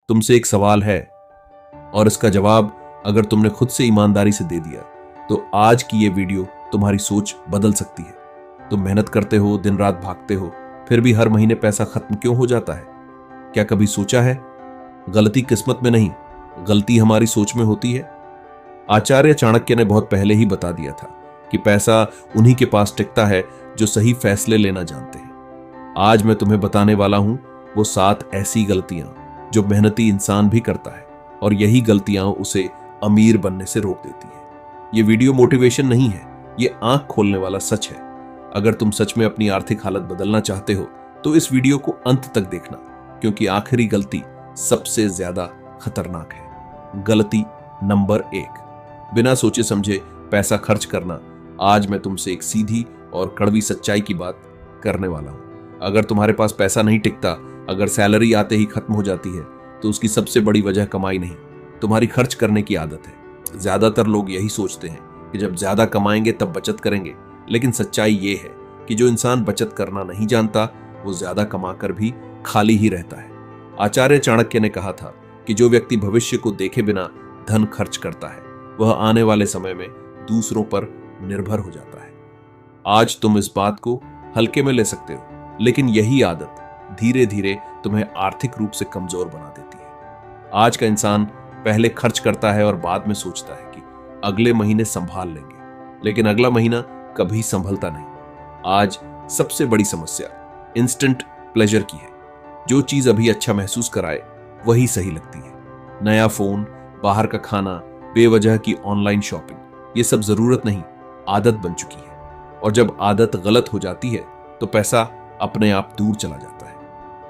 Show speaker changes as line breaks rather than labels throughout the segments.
तुमसे एक सवाल है और इसका जवाब अगर तुमने खुद से ईमानदारी से दे दिया तो आज की ये वीडियो तुम्हारी सोच बदल सकती है। तुम मेहनत करते हो, दिन रात भागते हो, फिर भी हर महीने पैसा खत्म क्यों हो जाता है? क्या कभी सोचा है गलती किस्मत में नहीं, गलती हमारी सोच में होती है। आचार्य चाणक्य ने बहुत पहले ही बता दिया था कि पैसा उन्हीं के पास टिकता है जो सही फैसले लेना जानते हैं। आज मैं तुम्हें बताने वाला हूं वो 7 ऐसी गलतियां जो मेहनती इंसान भी करता है और यही गलतियां उसे अमीर बनने से रोक देती है। ये वीडियो मोटिवेशन नहीं है, ये आंख खोलने वाला सच है। अगर तुम सच में अपनी आर्थिक हालत बदलना चाहते हो तो इस वीडियो को अंत तक देखना, क्योंकि आखिरी गलती सबसे ज्यादा खतरनाक है। गलती नंबर 1, बिना सोचे समझे पैसा खर्च करना। आज मैं तुमसे एक सीधी और कड़वी सच्चाई की बात करने वाला हूं। अगर तुम्हारे पास पैसा नहीं टिकता, अगर सैलरी आते ही खत्म हो जाती है, तो उसकी सबसे बड़ी वजह कमाई नहीं, तुम्हारी खर्च करने की आदत है। ज्यादातर लोग यही सोचते हैं कि जब ज्यादा कमाएंगे तब बचत करेंगे, लेकिन सच्चाई ये है कि जो इंसान बचत करना नहीं जानता वो ज्यादा कमाकर भी खाली ही रहता है। आचार्य चाणक्य ने कहा था कि जो व्यक्ति भविष्य को देखे बिना धन खर्च करता है वह आने वाले समय में दूसरों पर निर्भर हो जाता है। आज तुम इस बात को हल्के में ले सकते हो, लेकिन यही आदत धीरे धीरे तुम्हें आर्थिक रूप से कमजोर बना देती है। आज का इंसान पहले खर्च करता है और बाद में सोचता है कि अगले महीने संभाल लेंगे, लेकिन अगला महीना कभी संभलता नहीं। आज सबसे बड़ी समस्या इंस्टेंट प्लेजर की है। जो चीज अभी अच्छा महसूस कराए वही सही लगती है। नया फोन, बाहर का खाना, बेवजह की ऑनलाइन शॉपिंग, ये सब जरूरत नहीं, आदत बन चुकी है। और जब आदत गलत हो जाती है तो पैसा अपने आप दूर चला जाता है।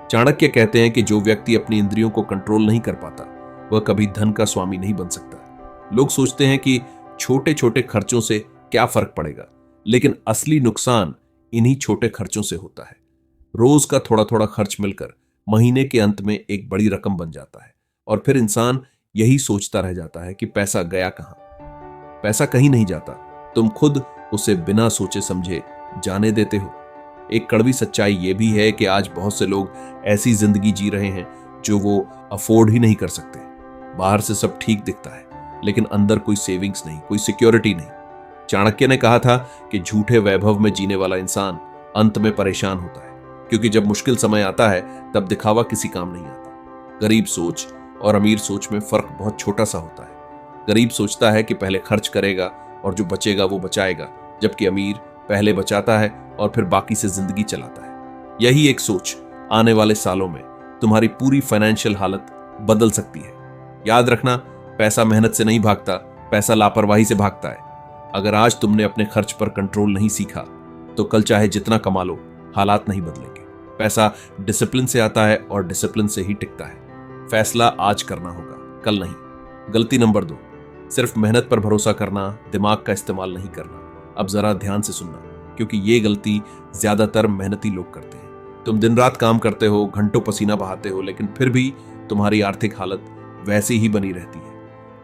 चाणक्य कहते हैं कि जो व्यक्ति अपनी इंद्रियों को कंट्रोल नहीं कर पाता वह कभी धन का स्वामी नहीं बन सकता। लोग सोचते हैं कि छोटे छोटे खर्चों से क्या फर्क पड़ेगा, लेकिन असली नुकसान इन्हीं छोटे खर्चों से होता है। रोज का थोड़ा थोड़ा खर्च मिलकर महीने के अंत में एक बड़ी रकम बन जाता है और फिर इंसान यही सोचता रह जाता है कि पैसा गया कहां। पैसा कहीं नहीं जाता, तुम खुद उसे बिना सोचे समझे जाने देते हो। एक कड़वी सच्चाई यह भी है कि आज बहुत से लोग ऐसी जिंदगी जी रहे हैं जो वो अफोर्ड ही नहीं कर सकते। बाहर से सब ठीक दिखता है, लेकिन अंदर कोई सेविंग्स नहीं, कोई सिक्योरिटी नहीं। चाणक्य ने कहा था कि झूठे वैभव में जीने वाला इंसान अंत में परेशान होता है, क्योंकि जब मुश्किल समय आता है तब दिखावा किसी काम नहीं आता। गरीब सोच और अमीर सोच में फर्क बहुत छोटा सा होता है। गरीब सोचता है कि पहले खर्च करेगा और जो बचेगा वो बचाएगा, जबकि अमीर पहले बचाता है और फिर बाकी से जिंदगी चलाता है। यही एक सोच आने वाले सालों में तुम्हारी पूरी फाइनेंशियल हालत बदल सकती है। याद रखना, पैसा मेहनत से नहीं भागता, पैसा लापरवाही से भागता है। अगर आज तुमने अपने खर्च पर कंट्रोल नहीं सीखा तो कल चाहे जितना कमा लो, हालात नहीं बदलेंगे। पैसा डिसिप्लिन से आता है और डिसिप्लिन से ही टिकता है। फैसला आज करना होगा, कल नहीं। गलती नंबर 2, सिर्फ मेहनत पर भरोसा करना, दिमाग का इस्तेमाल नहीं करना। अब जरा ध्यान से सुनना, क्योंकि ये गलती ज्यादातर मेहनती लोग करते हैं। तुम दिन रात काम करते हो, घंटों पसीना बहाते हो, लेकिन फिर भी तुम्हारी आर्थिक हालत वैसी ही बनी रहती है।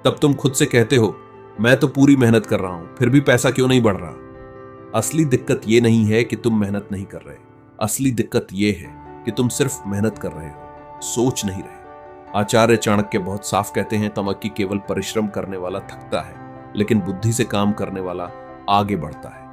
तब तुम खुद से कहते हो मैं तो पूरी मेहनत कर रहा हूं, फिर भी पैसा क्यों नहीं बढ़ रहा। असली दिक्कत यह नहीं है कि तुम मेहनत नहीं कर रहे, असली दिक्कत यह है कि तुम सिर्फ मेहनत कर रहे हो, सोच नहीं रहे। आचार्य चाणक्य बहुत साफ कहते हैं, तमक्की केवल परिश्रम करने वाला थकता है, लेकिन बुद्धि से काम करने वाला आगे बढ़ता है।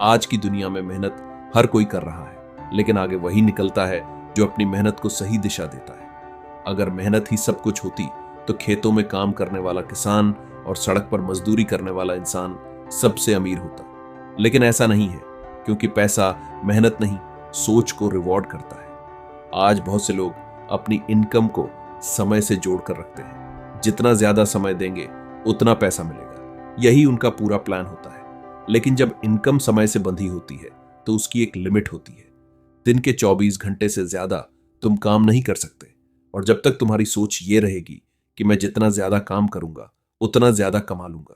आज की दुनिया में मेहनत हर कोई कर रहा है, लेकिन आगे वही निकलता है जो अपनी मेहनत को सही दिशा देता है। अगर मेहनत ही सब कुछ होती तो खेतों में काम करने वाला किसान और सड़क पर मजदूरी करने वाला इंसान सबसे अमीर होता। लेकिन ऐसा नहीं है, क्योंकि पैसा मेहनत नहीं, सोच को रिवॉर्ड करता है। आज बहुत से लोग अपनी इनकम को समय से जोड़कर रखते हैं। जितना ज्यादा समय देंगे उतना पैसा मिलेगा, यही उनका पूरा प्लान होता है। लेकिन जब इनकम समय से बंधी होती है तो उसकी एक लिमिट होती है। दिन के 24 घंटे से ज्यादा तुम काम नहीं कर सकते, और जब तक तुम्हारी सोच ये रहेगी कि मैं जितना ज्यादा काम करूंगा उतना ज्यादा कमा लूंगा,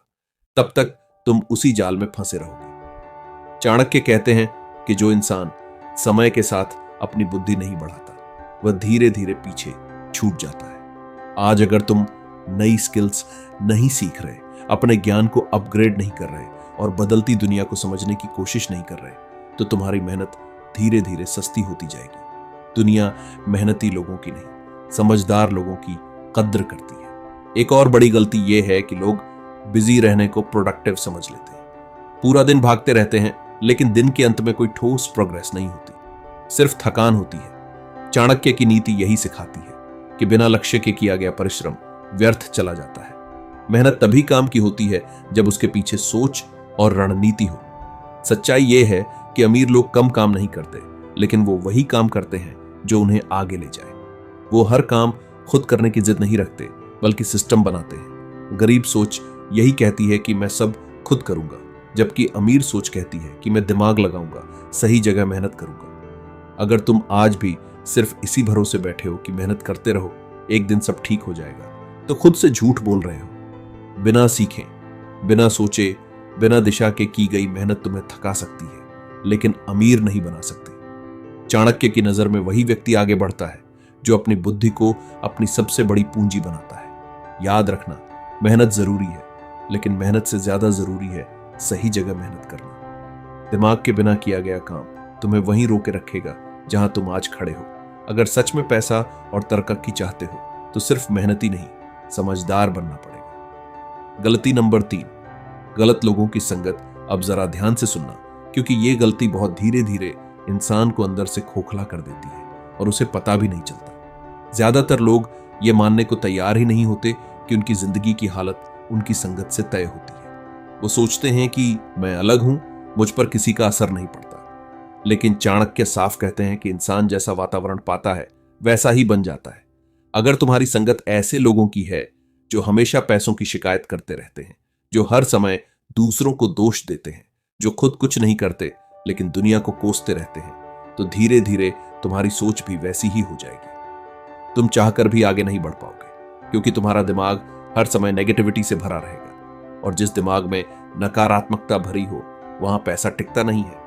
तब तक तुम उसी जाल में फंसे रहोगे। चाणक्य कहते हैं कि जो इंसान समय के साथ अपनी बुद्धि नहीं बढ़ाता वह धीरे धीरे पीछे छूट जाता है। आज अगर तुम नई स्किल्स नहीं सीख रहे, अपने ज्ञान को अपग्रेड नहीं कर रहे और बदलती दुनिया को समझने की कोशिश नहीं कर रहे, तो तुम्हारी मेहनत धीरे धीरे सस्ती होती जाएगी। दुनिया मेहनती लोगों की नहीं, समझदार लोगों की कद्र करती है। एक और बड़ी गलती यह है कि लोग बिजी रहने को प्रोडक्टिव समझ लेते हैं। पूरा दिन भागते रहते हैं, लेकिन दिन के अंत में कोई ठोस प्रोग्रेस नहीं होती, सिर्फ थकान होती है। चाणक्य की नीति यही सिखाती है कि बिना लक्ष्य के किया गया परिश्रम व्यर्थ चला जाता है। मेहनत तभी काम की होती है जब उसके पीछे सोच और रणनीति हो। सच्चाई यह है कि अमीर लोग कम काम नहीं करते, लेकिन वो वही काम करते हैं जो उन्हें आगे ले जाए। वो हर काम खुद करने की जिद नहीं रखते, बल्कि सिस्टम बनाते हैं। गरीब सोच यही कहती है कि मैं सब खुद करूंगा, जबकि अमीर सोच कहती है कि मैं दिमाग लगाऊंगा, सही जगह मेहनत करूंगा। अगर तुम आज भी सिर्फ इसी भरोसे बैठे हो कि मेहनत करते रहो, एक दिन सब ठीक हो जाएगा, तो खुद से झूठ बोल रहे हो। बिना सीखे, बिना सोचे, बिना दिशा के की गई मेहनत तुम्हें थका सकती है, लेकिन अमीर नहीं बना सकती। चाणक्य की नजर में वही व्यक्ति आगे बढ़ता है जो अपनी बुद्धि को अपनी सबसे बड़ी पूंजी बनाता है। याद रखना, मेहनत जरूरी है, लेकिन मेहनत से ज्यादा जरूरी है सही जगह मेहनत करना। दिमाग के बिना किया गया काम तुम्हें वहीं रोके रखेगा जहां तुम आज खड़े हो। अगर सच में पैसा और तरक्की चाहते हो तो सिर्फ मेहनत ही नहीं, समझदार बनना पड़ेगा। गलती नंबर 3, गलत लोगों की संगत। अब जरा ध्यान से सुनना, क्योंकि ये गलती बहुत धीरे धीरे इंसान को अंदर से खोखला कर देती है और उसे पता भी नहीं चलता। ज्यादातर लोग ये मानने को तैयार ही नहीं होते कि उनकी जिंदगी की हालत उनकी संगत से तय होती है। वो सोचते हैं कि मैं अलग हूं, मुझ पर किसी का असर नहीं पड़ता। लेकिन चाणक्य साफ कहते हैं कि इंसान जैसा वातावरण पाता है वैसा ही बन जाता है। अगर तुम्हारी संगत ऐसे लोगों की है जो हमेशा पैसों की शिकायत करते रहते हैं, जो हर समय दूसरों को दोष देते हैं, जो खुद कुछ नहीं करते लेकिन दुनिया को कोसते रहते हैं, तो धीरे धीरे तुम्हारी सोच भी वैसी ही हो जाएगी। तुम चाहकर भी आगे नहीं बढ़ पाओगे, क्योंकि तुम्हारा दिमाग हर समय नेगेटिविटी से भरा रहेगा, और जिस दिमाग में नकारात्मकता भरी हो वहां पैसा टिकता नहीं है।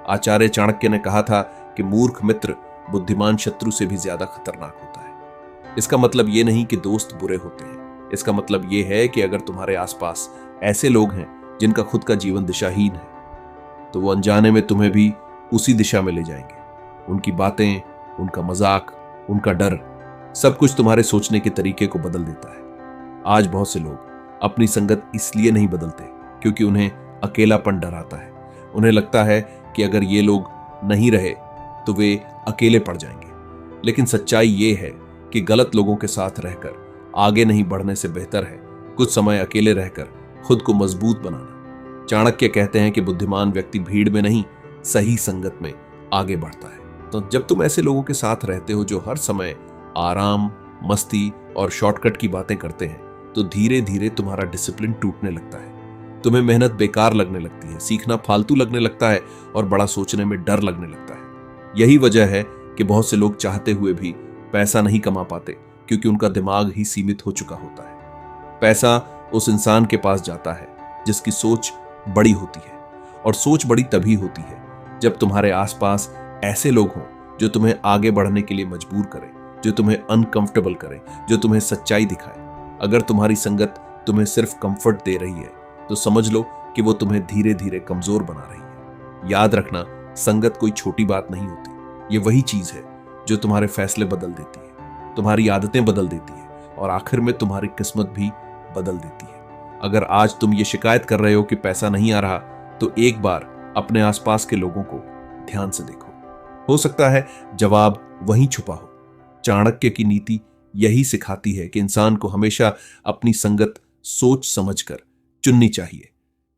आचार्य चाणक्य ने कहा था कि मूर्ख मित्र बुद्धिमान शत्रु से भी ज्यादा खतरनाक होता है। इसका मतलब यह नहीं कि दोस्त बुरे होते हैं, इसका मतलब यह है कि अगर तुम्हारे आसपास ऐसे लोग हैं जिनका खुद का जीवन दिशाहीन है, तो वो अनजाने में तुम्हें भी उसी दिशा में ले जाएंगे। उनकी बातें, उनका मजाक, उनका डर, सब कुछ तुम्हारे सोचने के तरीके को बदल देता है। आज बहुत से लोग अपनी संगत इसलिए नहीं बदलते क्योंकि उन्हें अकेलापन डराता है। उन्हें लगता है कि अगर ये लोग नहीं रहे तो वे अकेले पड़ जाएंगे। लेकिन सच्चाई ये है कि गलत लोगों के साथ रहकर आगे नहीं बढ़ने से बेहतर है कुछ समय अकेले रहकर खुद को मजबूत बनाना। चाणक्य कहते हैं कि बुद्धिमान व्यक्ति भीड़ में नहीं, सही संगत में आगे बढ़ता है। तो जब तुम ऐसे लोगों के साथ रहते हो जो हर समय आराम, मस्ती और शॉर्टकट की बातें करते हैं, तो धीरे धीरे तुम्हारा डिसिप्लिन टूटने लगता है। तुम्हें मेहनत बेकार लगने लगती है, सीखना फालतू लगने लगता है और बड़ा सोचने में डर लगने लगता है। यही वजह है कि बहुत से लोग चाहते हुए भी पैसा नहीं कमा पाते, क्योंकि उनका दिमाग ही सीमित हो चुका होता है। पैसा उस इंसान के पास जाता है जिसकी सोच बड़ी होती है, और सोच बड़ी तभी होती है जब तुम्हारे आसपास ऐसे लोग हों जो तुम्हें आगे बढ़ने के लिए मजबूर करें, जो तुम्हें अनकंफर्टेबल करें, जो तुम्हें सच्चाई दिखाए। अगर तुम्हारी संगत तुम्हें सिर्फ कंफर्ट दे रही है तो समझ लो कि वो तुम्हें धीरे धीरे कमजोर बना रही है। याद रखना, संगत कोई छोटी बात नहीं होती। ये वही चीज है जो तुम्हारे फैसले बदल देती है, तुम्हारी आदतें बदल देती है, और आखिर में तुम्हारी किस्मत भी बदल देती है। अगर आज तुम ये शिकायत कर रहे हो कि पैसा नहीं आ रहा, तो एक बार अपने आसपास के लोगों को ध्यान से देखो। हो सकता है जवाब वहीं छुपा हो। चाणक्य की नीति यही सिखाती है कि इंसान को हमेशा अपनी संगत सोच समझकर चुननी चाहिए,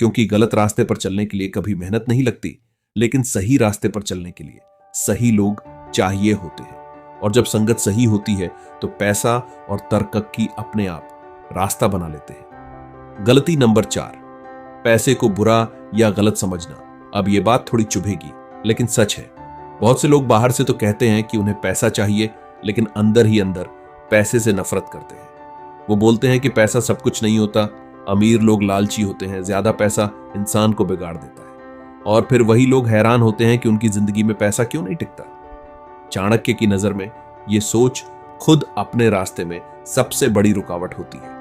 क्योंकि गलत रास्ते पर चलने के लिए कभी मेहनत नहीं लगती, लेकिन सही रास्ते पर चलने के लिए सही लोग चाहिए होते हैं। और जब संगत सही होती है तो पैसा और तरक्की अपने आप रास्ता बना लेते हैं। गलती नंबर 4, पैसे को बुरा या गलत समझना। अब ये बात थोड़ी चुभेगी, लेकिन सच है। बहुत से लोग बाहर से तो कहते हैं कि उन्हें पैसा चाहिए, लेकिन अंदर ही अंदर पैसे से नफरत करते हैं। वो बोलते हैं कि पैसा सब कुछ नहीं होता, अमीर लोग लालची होते हैं, ज्यादा पैसा इंसान को बिगाड़ देता है। और फिर वही लोग हैरान होते हैं कि उनकी जिंदगी में पैसा क्यों नहीं टिकता। चाणक्य की नजर में ये सोच खुद अपने रास्ते में सबसे बड़ी रुकावट होती है।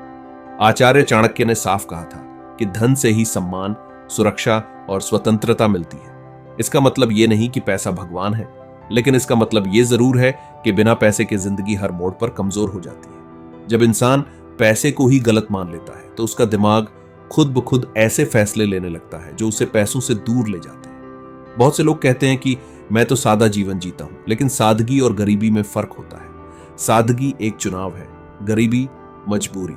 आचार्य चाणक्य ने साफ कहा था कि धन से ही सम्मान, सुरक्षा और स्वतंत्रता मिलती है। इसका मतलब ये नहीं कि पैसा भगवान है, लेकिन इसका मतलब ये जरूर है कि बिना पैसे की जिंदगी हर मोड़ पर कमजोर हो जाती है। जब इंसान पैसे को ही गलत मान लेता है तो उसका दिमाग खुद ब खुद ऐसे फैसले लेने लगता है जो उसे पैसों से दूर ले जाते हैं। बहुत से लोग कहते हैं कि मैं तो सादा जीवन जीता हूं, लेकिन सादगी और गरीबी में फर्क होता है। सादगी एक चुनाव है, गरीबी मजबूरी।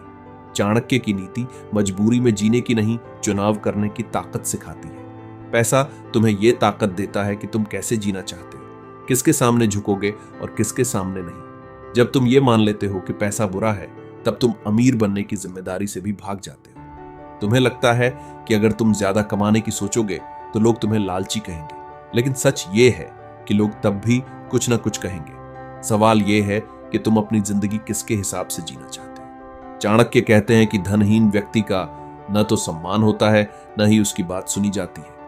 चाणक्य की नीति मजबूरी में जीने की नहीं, चुनाव करने की ताकत सिखाती है। पैसा तुम्हें यह ताकत देता है कि तुम कैसे जीना चाहते हो, किसके सामने झुकोगे और किसके सामने नहीं। जब तुम ये मान लेते हो कि पैसा बुरा है, तब तुम अमीर बनने की जिम्मेदारी से भी भाग जाते हो। तुम्हें लगता है कि अगर तुम ज्यादा कमाने की सोचोगे तो लोग तुम्हें लालची कहेंगे, लेकिन सच ये है कि लोग तब भी कुछ ना कुछ कहेंगे। सवाल ये है कि तुम अपनी जिंदगी किसके हिसाब से जीना चाहते हो। चाणक्य कहते हैं कि धनहीन व्यक्ति का न तो सम्मान होता है, न ही उसकी बात सुनी जाती है।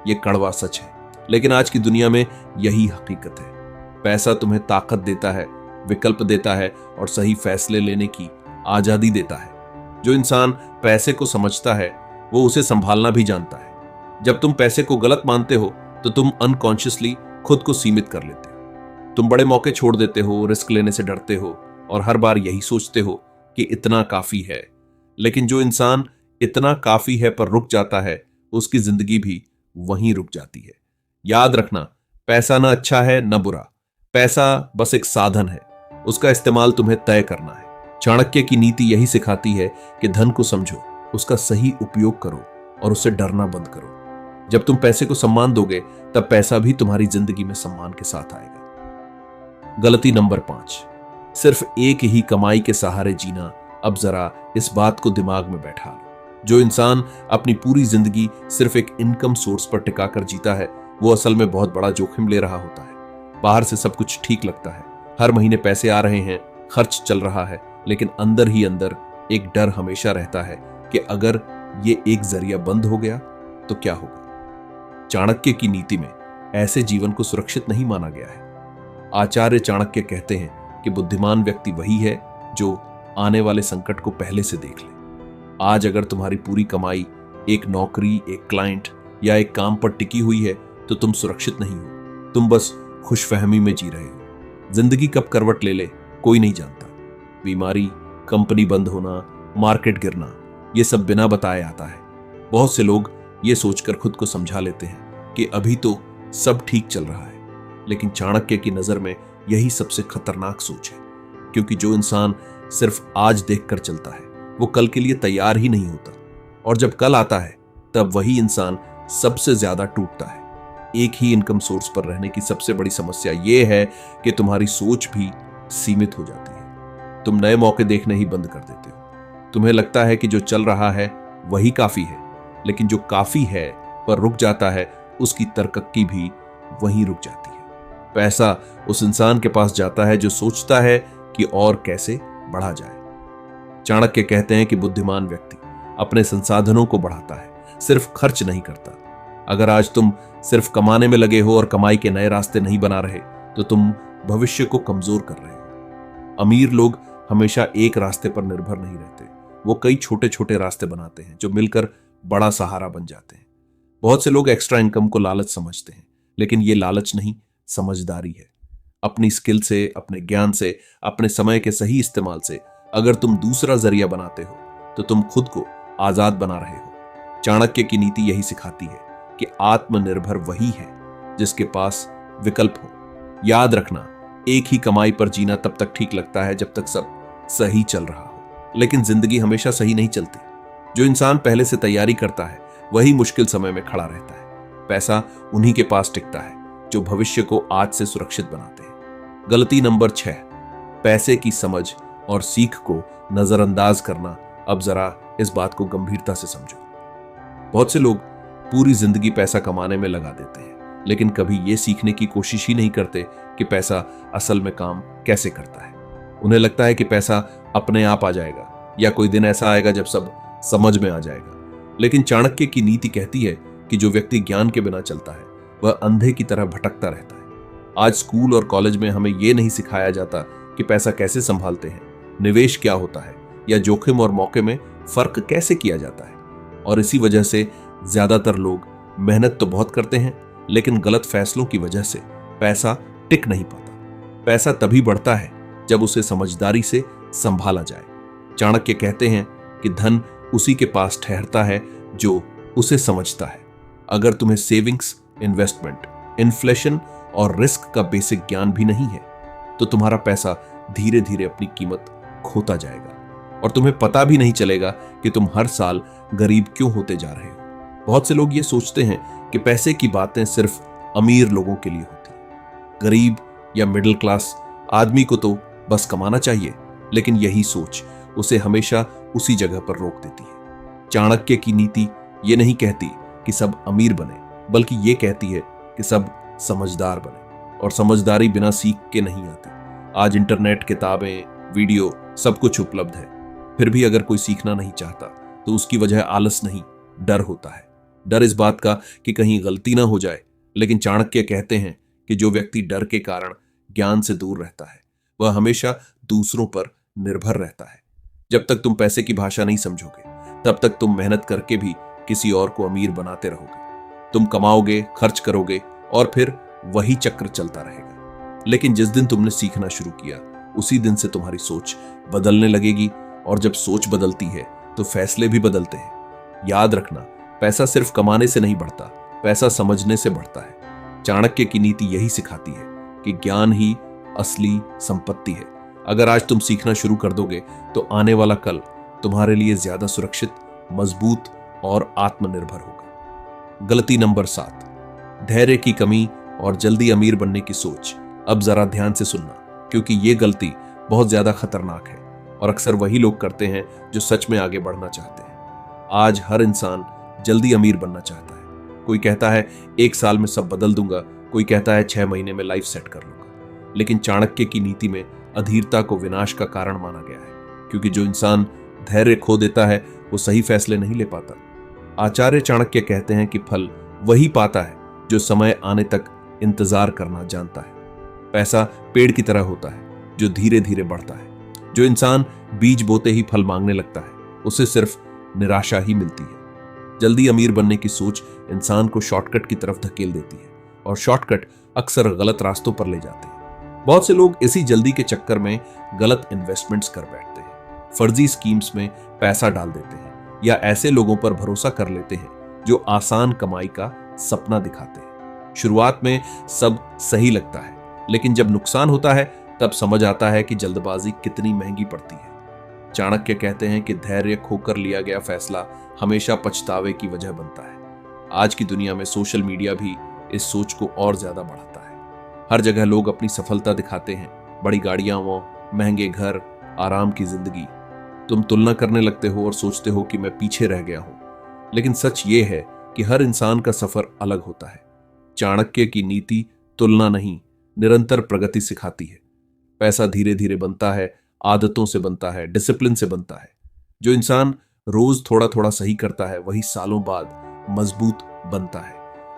यह कड़वा सच है, लेकिन आज की दुनिया में यही हकीकत है। पैसा तुम्हें ताकत देता है, विकल्प देता है और सही फैसले लेने की आजादी देता है। जो इंसान पैसे को समझता है वो उसे संभालना भी जानता है। जब तुम पैसे को गलत मानते हो तो तुम अनकॉन्शियसली खुद को सीमित कर लेते हो। तुम बड़े मौके छोड़ देते हो, रिस्क लेने से डरते हो और हर बार यही सोचते हो कि इतना काफी है। लेकिन जो इंसान इतना काफी है पर रुक जाता है, उसकी जिंदगी भी वहीं रुक जाती है। याद रखना, पैसा ना अच्छा है न बुरा, पैसा बस एक साधन है, उसका इस्तेमाल तुम्हें तय करना है। चाणक्य की नीति यही सिखाती है कि धन को समझो, उसका सही उपयोग करो और उससे डरना बंद करो। जब तुम पैसे को सम्मान दोगे तब पैसा भी तुम्हारी जिंदगी में सम्मान के साथ आएगा। गलती नंबर 5, सिर्फ एक ही कमाई के सहारे जीना। अब जरा इस बात को दिमाग में बैठा लो। जो इंसान अपनी पूरी जिंदगी सिर्फ एक इनकम सोर्स पर टिकाकर जीता है, वो असल में बहुत बड़ा जोखिम ले रहा होता है। बाहर से सब कुछ ठीक लगता है, हर महीने पैसे आ रहे हैं, खर्च चल रहा है, लेकिन अंदर ही अंदर एक डर हमेशा रहता है कि अगर ये एक जरिया बंद हो गया तो क्या होगा। चाणक्य की नीति में ऐसे जीवन को सुरक्षित नहीं माना गया है। आचार्य चाणक्य कहते हैं कि बुद्धिमान व्यक्ति वही है जो आने वाले संकट को पहले से देख ले। आज अगर तुम्हारी पूरी कमाई एक नौकरी, एक क्लाइंट या एक काम पर टिकी हुई है तो तुम सुरक्षित नहीं हो, तुम बस खुशफहमी में जी रहे हो। जिंदगी कब करवट ले ले कोई नहीं जानता। बीमारी, कंपनी बंद होना, मार्केट गिरना, ये सब बिना बताए आता है। बहुत से लोग ये सोचकर खुद को समझा लेते हैं कि अभी तो सब ठीक चल रहा है, लेकिन चाणक्य की नजर में यही सबसे खतरनाक सोच है, क्योंकि जो इंसान सिर्फ आज देखकर चलता है वो कल के लिए तैयार ही नहीं होता, और जब कल आता है तब वही इंसान सबसे ज्यादा टूटता है। एक ही इनकम सोर्स पर रहने की सबसे बड़ी समस्या यह है कि तुम्हारी सोच भी सीमित हो जाती है। तुम नए मौके देखने ही बंद कर देते हो। तुम्हें लगता है कि जो चल रहा है वही काफी है, लेकिन जो काफी है पर रुक जाता है, उसकी तरक्की भी वहीं रुक जाती है। पैसा उस इंसान के पास जाता है जो सोचता है कि और कैसे बढ़ा जाए। चाणक्य कहते हैं कि बुद्धिमान व्यक्ति अपने संसाधनों को बढ़ाता है, सिर्फ खर्च नहीं करता। अगर आज तुम सिर्फ कमाने में लगे हो और कमाई के नए रास्ते नहीं बना रहे तो तुम भविष्य को कमजोर कर रहे हो। अमीर लोग हमेशा एक रास्ते पर निर्भर नहीं रहते, वो कई छोटे छोटे रास्ते बनाते हैं जो मिलकर बड़ा सहारा बन जाते हैं। बहुत से लोग एक्स्ट्रा इनकम को लालच समझते हैं, लेकिन ये लालच नहीं, समझदारी है। अपनी स्किल से, अपने ज्ञान से, अपने समय के सही इस्तेमाल से अगर तुम दूसरा जरिया बनाते हो तो तुम खुद को आजाद बना रहे हो। चाणक्य की नीति यही सिखाती है कि आत्मनिर्भर वही है जिसके पास विकल्प हो। याद रखना, एक ही कमाई पर जीना तब तक ठीक लगता है जब तक सब सही चल रहा हो, लेकिन जिंदगी हमेशा सही नहीं चलती। जो इंसान पहले से तैयारी करता है वही मुश्किल समय में खड़ा रहता है। पैसा उन्हीं के पास टिकता है जो भविष्य को आज से सुरक्षित बनाते हैं। गलती नंबर 6, पैसे की समझ और सीख को नजरअंदाज करना। अब जरा इस बात को गंभीरता से समझो। बहुत से लोग पूरी जिंदगी पैसा कमाने में लगा देते हैं, लेकिन कभी ये सीखने की कोशिश ही नहीं करते कि पैसा असल में काम कैसे करता है। उन्हें लगता है कि पैसा अपने आप आ जाएगा या कोई दिन ऐसा आएगा जब सब समझ में आ जाएगा। लेकिन चाणक्य की नीति कहती है कि जो व्यक्ति ज्ञान के बिना चलता है वह अंधे की तरह भटकता रहता है। आज स्कूल और कॉलेज में हमें यह नहीं सिखाया जाता कि पैसा कैसे संभालते हैं, निवेश क्या होता है या जोखिम और मौके में फर्क कैसे किया जाता है। और इसी वजह से ज्यादातर लोग मेहनत तो बहुत करते हैं, लेकिन गलत फैसलों की वजह से पैसा टिक नहीं पाता। पैसा तभी बढ़ता है जब उसे समझदारी से संभाला जाए। चाणक्य कहते हैं कि धन उसी के पास ठहरता है जो उसे समझता है। अगर तुम्हें सेविंग्स, इन्वेस्टमेंट, इन्फ्लेशन और रिस्क का बेसिक ज्ञान भी नहीं है तो तुम्हारा पैसा धीरे धीरे अपनी कीमत खोता जाएगा और तुम्हें पता भी नहीं चलेगा कि तुम हर साल गरीब क्यों होते जा रहे हो। बहुत से लोग ये सोचते हैं कि पैसे की बातें सिर्फ अमीर लोगों के लिए होती हैं। गरीब या मिडिल क्लास आदमी को तो बस कमाना चाहिए, लेकिन यही सोच उसे हमेशा उसी जगह पर रोक देती है। चाणक्य की नीति ये नहीं कहती कि सब अमीर बने, बल्कि ये कहती है कि सब समझदार बने, और समझदारी बिना सीख के नहीं आती। आज इंटरनेट, किताबें, वीडियो सब कुछ उपलब्ध है, फिर भी अगर कोई सीखना नहीं चाहता तो उसकी वजह आलस नहीं, डर होता है। डर इस बात का कि कहीं गलती ना हो जाए। लेकिन चाणक्य कहते हैं कि जो व्यक्ति डर के कारण ज्ञान से दूर रहता है वह हमेशा दूसरों पर निर्भर रहता है। जब तक तुम पैसे की भाषा नहीं समझोगे तब तक तुम मेहनत करके भी किसी और को अमीर बनाते रहोगे। तुम कमाओगे, खर्च करोगे और फिर वही चक्र चलता रहेगा। लेकिन जिस दिन तुमने सीखना शुरू किया उसी दिन से तुम्हारी सोच बदलने लगेगी, और जब सोच बदलती है तो फैसले भी बदलते हैं। याद रखना, पैसा सिर्फ कमाने से नहीं बढ़ता, पैसा समझने से बढ़ता है। चाणक्य की नीति यही सिखाती है कि ज्ञान ही असली संपत्ति है। अगर आज तुम सीखना शुरू कर दोगे तो आने वाला कल तुम्हारे लिए ज्यादा सुरक्षित, मजबूत और आत्मनिर्भर होगा। गलती नंबर 7, धैर्य की कमी और जल्दी अमीर बनने की सोच। अब जरा ध्यान से सुनना, क्योंकि ये गलती बहुत ज्यादा खतरनाक है और अक्सर वही लोग करते हैं जो सच में आगे बढ़ना चाहते हैं। आज हर इंसान जल्दी अमीर बनना चाहता है। कोई कहता है 1 साल में सब बदल दूंगा, कोई कहता है 6 महीने में लाइफ सेट कर लूंगा। लेकिन चाणक्य की नीति में अधीरता को विनाश का कारण माना गया है, क्योंकि जो इंसान धैर्य खो देता है वो सही फैसले नहीं ले पाता। आचार्य चाणक्य कहते हैं कि फल वही पाता है जो समय आने तक इंतजार करना जानता है। पैसा पेड़ की तरह होता है जो धीरे धीरे बढ़ता है। जो इंसान बीज बोते ही फल मांगने लगता है उसे सिर्फ निराशा ही मिलती है। जल्दी अमीर बनने की सोच इंसान को शॉर्टकट की तरफ धकेल देती है, और शॉर्टकट अक्सर गलत रास्तों पर ले जाते हैं। बहुत से लोग इसी जल्दी के चक्कर में गलत इन्वेस्टमेंट्स कर बैठते हैं, फर्जी स्कीम्स में पैसा डाल देते हैं, या ऐसे लोगों पर भरोसा कर लेते हैं जो आसान कमाई का सपना दिखाते हैं। शुरुआत में सब सही लगता है, लेकिन जब नुकसान होता है तब समझ आता है कि जल्दबाजी कितनी महंगी पड़ती है। चाणक्य कहते हैं कि धैर्य खोकर लिया गया फैसला हमेशा पछतावे की वजह बनता है। आज की दुनिया में सोशल मीडिया भी इस सोच को और ज्यादा बढ़ाता है। हर जगह लोग अपनी सफलता दिखाते हैं, बड़ी गाड़ियां वो, महंगे घर, आराम की जिंदगी। तुम तुलना करने लगते हो और सोचते हो कि मैं पीछे रह गया हूं। लेकिन सच ये है कि हर इंसान का सफर अलग होता है। चाणक्य की नीति तुलना नहीं, निरंतर प्रगति सिखाती है। पैसा धीरे धीरे बनता है, आदतों से बनता है, डिसिप्लिन से बनता है। जो इंसान रोज थोड़ा थोड़ा सही करता है वही सालों बाद मजबूत बनता है।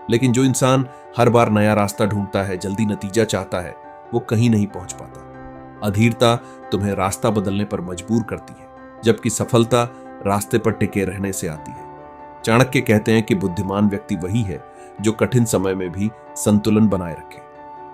लेकिन जो इंसान हर बार नया रास्ता ढूंढता है, जल्दी नतीजा चाहता है, वो कहीं नहीं पहुंच पाता। अधीरता तुम्हें रास्ता बदलने पर मजबूर करती है, जबकि सफलता रास्ते पर टिके रहने से आती है। चाणक्य कहते हैं कि बुद्धिमान व्यक्ति वही है जो कठिन समय में भी संतुलन बनाए रखे।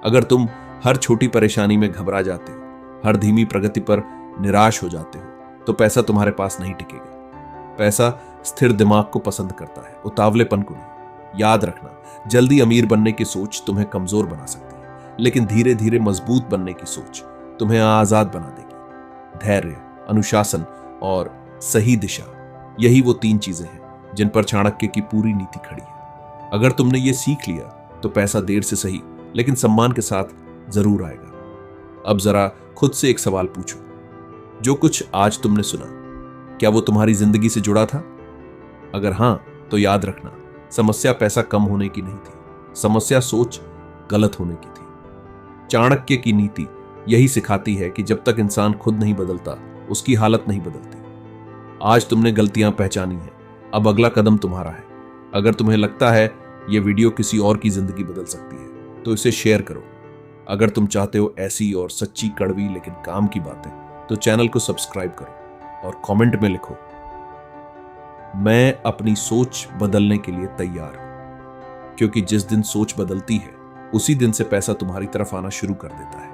अगर तुम हर छोटी परेशानी में घबरा जाते हो, हर धीमी प्रगति पर निराश हो जाते हो, तो पैसा तुम्हारे पास नहीं टिकेगा। पैसा स्थिर दिमाग को पसंद करता है, उतावलेपन को नहीं। याद रखना, जल्दी अमीर बनने की सोच तुम्हें कमजोर बना सकती है, लेकिन धीरे धीरे मजबूत बनने की सोच तुम्हें आजाद बना देगी। धैर्य, अनुशासन और सही दिशा, यही वो 3 चीजें हैं जिन पर चाणक्य की पूरी नीति खड़ी है। अगर तुमने ये सीख लिया तो पैसा देर से सही लेकिन सम्मान के साथ जरूर आएगा। अब जरा खुद से एक सवाल पूछो, जो कुछ आज तुमने सुना क्या वो तुम्हारी जिंदगी से जुड़ा था? अगर हां, तो याद रखना, समस्या पैसा कम होने की नहीं थी, समस्या सोच गलत होने की थी। चाणक्य की नीति यही सिखाती है कि जब तक इंसान खुद नहीं बदलता उसकी हालत नहीं बदलती। आज तुमने गलतियां पहचानी हैं, अब अगला कदम तुम्हारा है। अगर तुम्हें लगता है यह वीडियो किसी और की जिंदगी बदल सकती है तो इसे शेयर करो। अगर तुम चाहते हो ऐसी और सच्ची, कड़वी लेकिन काम की बातें, तो चैनल को सब्सक्राइब करो और कमेंट में लिखो, मैं अपनी सोच बदलने के लिए तैयार हूं। क्योंकि जिस दिन सोच बदलती है उसी दिन से पैसा तुम्हारी तरफ आना शुरू कर देता है।